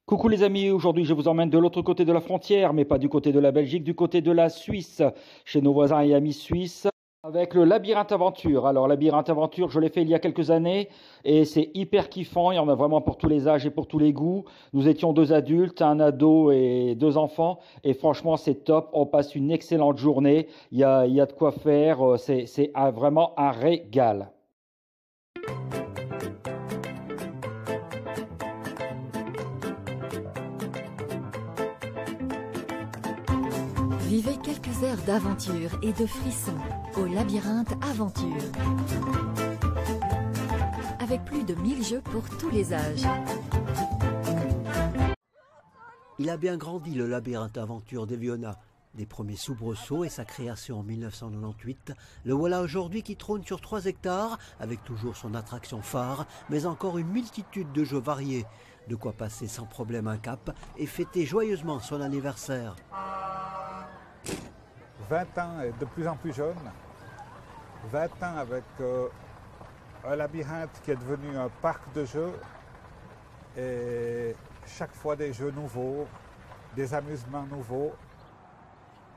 Coucou les amis, aujourd'hui je vous emmène de l'autre côté de la frontière, mais pas du côté de la Belgique, du côté de la Suisse, chez nos voisins et amis suisses, avec le Labyrinthe Aventure. Alors Labyrinthe Aventure, je l'ai fait il y a quelques années et c'est hyper kiffant, il y en a vraiment pour tous les âges et pour tous les goûts. Nous étions deux adultes, un ado et deux enfants et franchement c'est top, on passe une excellente journée, il y a de quoi faire, c'est vraiment un régal. Vivez quelques heures d'aventure et de frissons au Labyrinthe Aventure. Avec plus de 1000 jeux pour tous les âges. Il a bien grandi le Labyrinthe Aventure d'Eviona. Des premiers soubresauts et sa création en 1998, le voilà aujourd'hui qui trône sur 3 hectares, avec toujours son attraction phare, mais encore une multitude de jeux variés. De quoi passer sans problème un cap et fêter joyeusement son anniversaire. 20 ans et de plus en plus jeune. 20 ans avec un labyrinthe qui est devenu un parc de jeux. Et chaque fois des jeux nouveaux, des amusements nouveaux.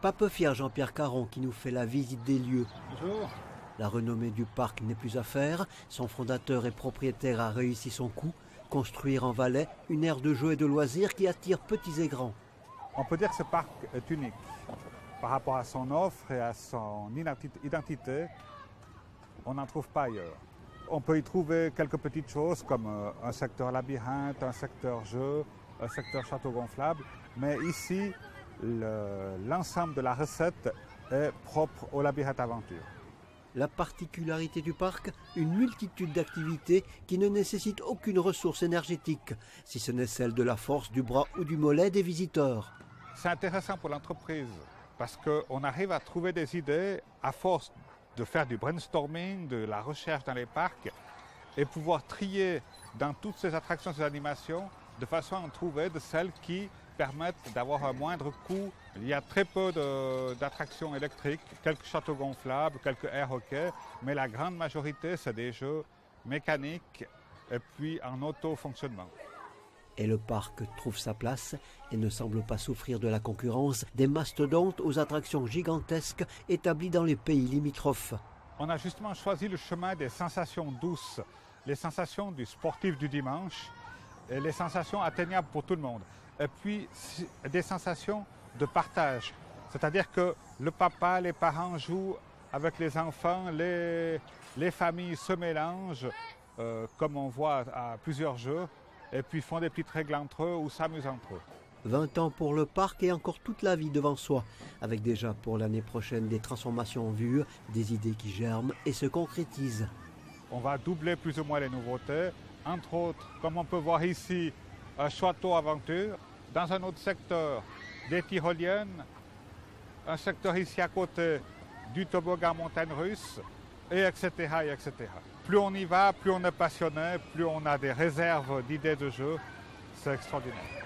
Pas peu fier Jean-Pierre Caron qui nous fait la visite des lieux. Bonjour. La renommée du parc n'est plus à faire. Son fondateur et propriétaire a réussi son coup. Construire en Valais une aire de jeux et de loisirs qui attire petits et grands. On peut dire que ce parc est unique. Par rapport à son offre et à son identité, on n'en trouve pas ailleurs. On peut y trouver quelques petites choses comme un secteur labyrinthe, un secteur jeu, un secteur château gonflable. Mais ici, l'ensemble de la recette est propre au labyrinthe aventure. La particularité du parc, une multitude d'activités qui ne nécessitent aucune ressource énergétique, si ce n'est celle de la force du bras ou du mollet des visiteurs. C'est intéressant pour l'entreprise parce qu'on arrive à trouver des idées à force de faire du brainstorming, de la recherche dans les parcs et pouvoir trier dans toutes ces attractions, ces animations, de façon à en trouver de celles qui permettent d'avoir un moindre coût. Il y a très peu d'attractions électriques, quelques châteaux gonflables, quelques air hockey, mais la grande majorité, c'est des jeux mécaniques et puis en auto-fonctionnement. Et le parc trouve sa place et ne semble pas souffrir de la concurrence des mastodontes aux attractions gigantesques établies dans les pays limitrophes. On a justement choisi le chemin des sensations douces, les sensations du sportif du dimanche et les sensations atteignables pour tout le monde. Et puis des sensations de partage, c'est-à-dire que le papa, les parents jouent avec les enfants, les familles se mélangent, comme on voit à plusieurs jeux, et puis font des petites règles entre eux ou s'amusent entre eux. 20 ans pour le parc et encore toute la vie devant soi, avec déjà pour l'année prochaine des transformations en vue, des idées qui germent et se concrétisent. On va doubler plus ou moins les nouveautés, entre autres, comme on peut voir ici, un château aventure, dans un autre secteur, des tyroliennes, un secteur ici à côté du toboggan montagne russe, et etc., et etc. Plus on y va, plus on est passionné, plus on a des réserves d'idées de jeu. C'est extraordinaire.